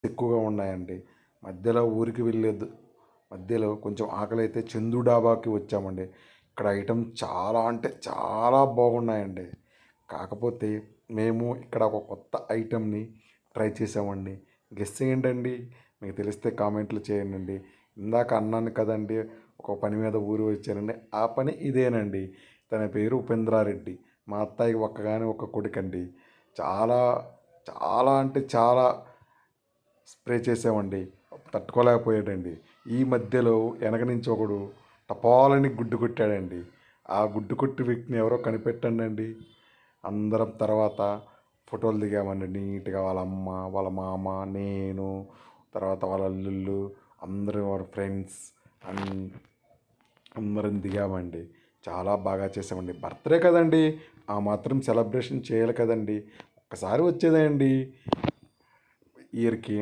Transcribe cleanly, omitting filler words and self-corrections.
ఎక్కువగా ఉన్నాయండి. మధ్యలో ఊరికి వెళ్ళేది మధ్యలో కొంచెం ఆకలైతే చందు డాబాకి వచ్చామండి. ఇక్కడ ఐటెమ్ చాలా అంటే చాలా బాగున్నాయండి. కాకపోతే మేము ఇక్కడ ఒక కొత్త ఐటెంని ట్రై చేసామండి. గెస్ చేయండండి. మీకు తెలిస్తే కామెంట్లు చేయండండి. ఇందాక అన్నాను కదండీ! ఒక పని మీద ఊరు వచ్చానండి. ఆ పని ఇదేనండి. తన పేరు ఉపేంద్రారెడ్డి. మా అత్తయ్యకి ఒక్కగాని ఒక్క కొడుకండి. చాలా చాలా అంటే చాలా స్ప్రే చేసామండి. తట్టుకోలేకపోయాడండి. ఈ మధ్యలో వెనక నుంచి ఒకడు టపాలని గుడ్డు కొట్టాడండి. ఆ గుడ్డు కొట్టి వ్యక్తిని ఎవరో కనిపెట్టండి. అందరం తర్వాత ఫోటోలు దిగామండి నీట్‌గా. వాళ్ళ అమ్మ, వాళ్ళ మామ, నేను, తర్వాత వాళ్ళ అల్లుళ్ళు, అందరూ వాళ్ళ ఫ్రెండ్స్ అన్ అందరం దిగామండి. చాలా బాగా చేసామండి. బర్త్‌డే కదండీ! ఆ మాత్రం సెలబ్రేషన్ చేయాలి కదండీ! ఒక్కసారి వచ్చేదే అండి ఇయర్‌కి.